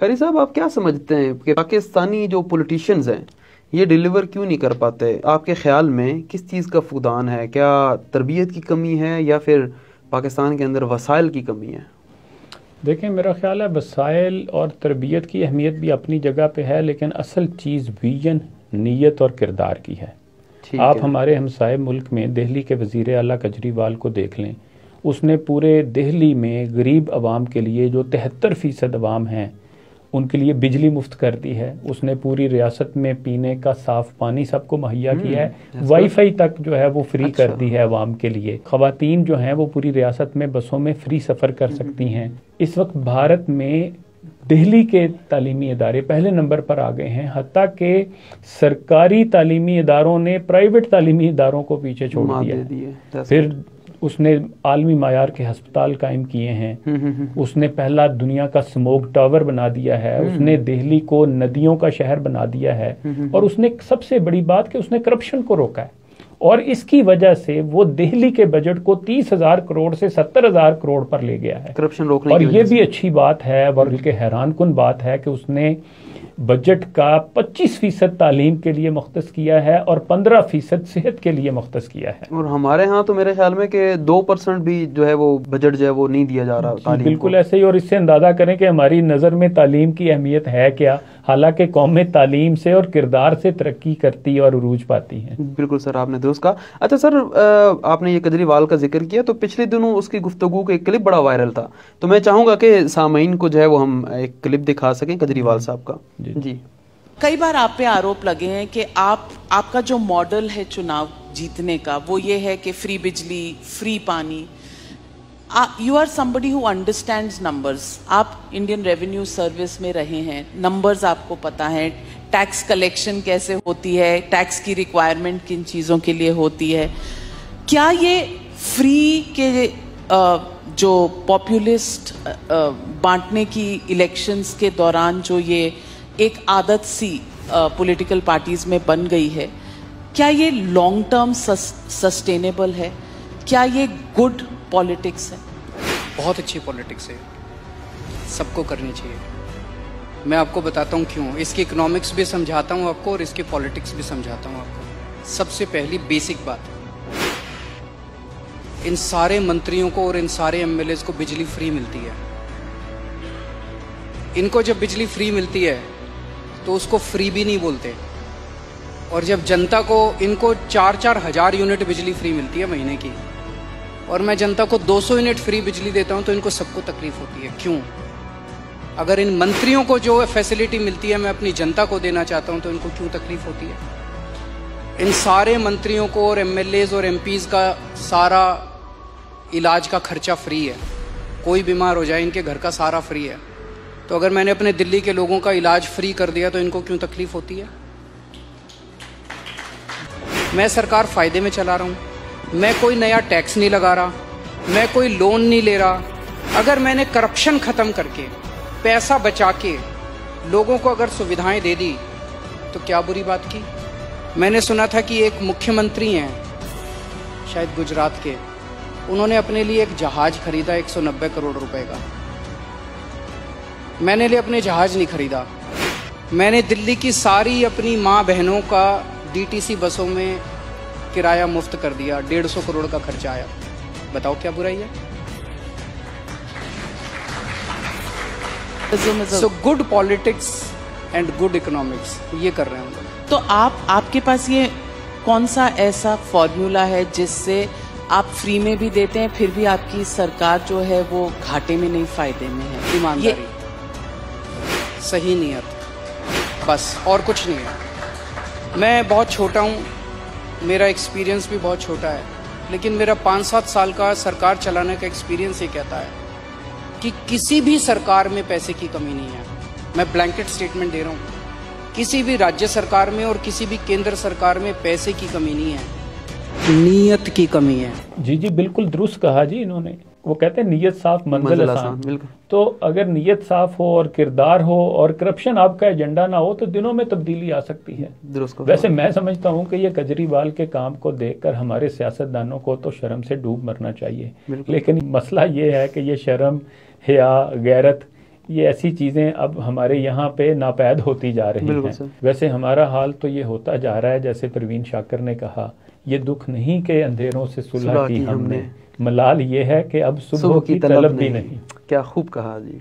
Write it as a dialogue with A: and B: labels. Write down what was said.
A: कारी साहब, आप क्या समझते हैं कि पाकिस्तानी जो पॉलिटिशियंस हैं ये डिलीवर क्यों नहीं कर पाते? आपके ख्याल में किस चीज़ का फुकदान है? क्या तरबियत की कमी है या फिर पाकिस्तान के अंदर वसाइल की कमी है?
B: देखें, मेरा ख्याल है वसाइल और तरबियत की अहमियत भी अपनी जगह पे है, लेकिन असल चीज़ विजन, नीयत और किरदार की है। आप हमारे हमसाए मुल्क में दिल्ली के वज़ीर आला केजरीवाल को देख लें। उसने पूरे दिल्ली में गरीब आवाम के लिए, जो 73% आवाम हैं, उनके लिए बिजली मुफ्त कर दी है। उसने पूरी रियासत में पीने का साफ़ पानी सबको मुहैया किया है। वाईफाई तक जो है वो फ्री कर दी है आवाम के लिए। ख़वातीन जो हैं वो पूरी रियासत में बसों में फ्री सफ़र कर सकती हैं। इस वक्त भारत में दिल्ली के तालीमी इदारे पहले नंबर पर आ गए हैं, हत्ता के सरकारी तालीमी इदारों ने प्राइवेट तालीमी इदारों को पीछे छोड़ दिया। फिर उसने आलमी मायार के हस्पताल कायम किए हैं। उसने पहला दुनिया का स्मोक टावर बना दिया है। उसने दिल्ली को नदियों का शहर बना दिया है। और उसने सबसे बड़ी बात कि उसने करप्शन को रोका है। और इसकी वजह से वो दिल्ली के बजट को 30,000 करोड़ से 70,000 करोड़ पर ले गया है,
A: करप्शन रोकने
B: और ये भी अच्छी बात है, बल्कि हैरानकुन बात है कि उसने बजट का 25% तालीम के लिए मुख्तस किया है और 15% सेहत के लिए मुख्तस किया है।
A: और हमारे यहाँ तो मेरे ख्याल में कि 2% भी जो है वो बजट जो है वो नहीं दिया जा रहा तालीम
B: बिल्कुल ऐसे ही। और इससे अंदाजा करें कि हमारी नज़र में तालीम की अहमियत है क्या, हालांकि कौमें तालीम से और किरदार से तरक्की करती और उरूज पाती हैं।
A: बिल्कुल सर, आपने दुरुस्त कहा। अच्छा सर, आपने ये केजरीवाल का जिक्र किया, तो पिछले दिनों उसकी गुफ्तगू का एक क्लिप बड़ा वायरल था, तो मैं चाहूँगा कि सामीन को जो है वो हम एक क्लिप दिखा सकें केजरीवाल साहब का। जी।
C: कई बार आप पे आरोप लगे हैं कि आपका जो मॉडल है चुनाव जीतने का वो ये है कि फ्री बिजली, फ्री पानी। You are somebody who understands numbers. आप इंडियन रेवेन्यू सर्विस में रहे हैं, नंबर्स आपको पता है, टैक्स कलेक्शन कैसे होती है, टैक्स की रिक्वायरमेंट किन चीज़ों के लिए होती है। क्या ये फ्री के जो पॉपुलिस्ट बांटने की इलेक्शंस के दौरान जो ये एक आदत सी पॉलिटिकल पार्टीज में बन गई है, क्या ये लॉन्ग टर्म सस्टेनेबल है? क्या ये गुड पॉलिटिक्स है?
D: बहुत अच्छी पॉलिटिक्स है, सबको करनी चाहिए। मैं आपको बताता हूँ क्यों। इसकी इकोनॉमिक्स भी समझाता हूँ आपको और इसकी पॉलिटिक्स भी समझाता हूँ आपको। सबसे पहली बेसिक बात, इन सारे मंत्रियों को और इन सारे एमएलएज को बिजली फ्री मिलती है। इनको जब बिजली फ्री मिलती है तो उसको फ्री भी नहीं बोलते। और जब जनता को, इनको 4-4 हज़ार यूनिट बिजली फ्री मिलती है महीने की, और मैं जनता को 200 यूनिट फ्री बिजली देता हूं, तो इनको सबको तकलीफ होती है। क्यों? अगर इन मंत्रियों को जो फैसिलिटी मिलती है मैं अपनी जनता को देना चाहता हूं, तो इनको क्यों तकलीफ होती है? इन सारे मंत्रियों को और एमएलएज और एमपीज का सारा इलाज का खर्चा फ्री है। कोई बीमार हो जाए इनके घर का सारा फ्री है। तो अगर मैंने अपने दिल्ली के लोगों का इलाज फ्री कर दिया तो इनको क्यों तकलीफ होती है? मैं सरकार फायदे में चला रहा हूं, मैं कोई नया टैक्स नहीं लगा रहा, मैं कोई लोन नहीं ले रहा। अगर मैंने करप्शन खत्म करके पैसा बचा के लोगों को अगर सुविधाएं दे दी तो क्या बुरी बात की? मैंने सुना था कि एक मुख्यमंत्री हैं शायद गुजरात के, उन्होंने अपने लिए एक जहाज खरीदा 190 करोड़ रुपए का। मैंने लिए अपने जहाज नहीं खरीदा, मैंने दिल्ली की सारी अपनी माँ बहनों का डीटीसी बसों में किराया मुफ्त कर दिया, 150 करोड़ का खर्चा आया। बताओ क्या बुराई है? So good politics and good economics ये कर रहे हैं हम लोग।
C: तो आपके पास ये कौन सा ऐसा फॉर्मूला है जिससे आप फ्री में भी देते हैं फिर भी आपकी सरकार जो है वो घाटे में नहीं फायदे में है?
D: ईमानदारी, सही नियत, बस और कुछ नहीं है। मैं बहुत छोटा हूँ, मेरा एक्सपीरियंस भी बहुत छोटा है, लेकिन मेरा 5-7 साल का सरकार चलाने का एक्सपीरियंस ये कहता है कि किसी भी सरकार में पैसे की कमी नहीं है। मैं ब्लैंकेट स्टेटमेंट दे रहा हूँ, किसी भी राज्य सरकार में और किसी भी केंद्र सरकार में पैसे की कमी नहीं है, नीयत की कमी है।
B: जी जी, बिल्कुल दुरुस्त कहा जी इन्होंने। वो कहते हैं नीयत साफ मंजिल आसान। तो अगर नीयत साफ हो और किरदार हो और करप्शन आपका एजेंडा ना हो तो दिनों में तब्दीली आ सकती है। वैसे मैं समझता हूँ कि ये केजरीवाल के काम को देखकर हमारे सियासतदानों को तो शर्म से डूब मरना चाहिए, लेकिन मसला ये है कि ये शर्म, हया, गैरत ये ऐसी चीज़ें अब हमारे यहाँ पे नापैद होती जा रही हैं। वैसे हमारा हाल तो ये होता जा रहा है, जैसे परवीन शाकर ने कहा, ये दुख नहीं कि अंधेरों से सुलह की हमने, मलाल ये है कि अब सुबह की तलब भी नहीं।
A: क्या खूब कहा जी।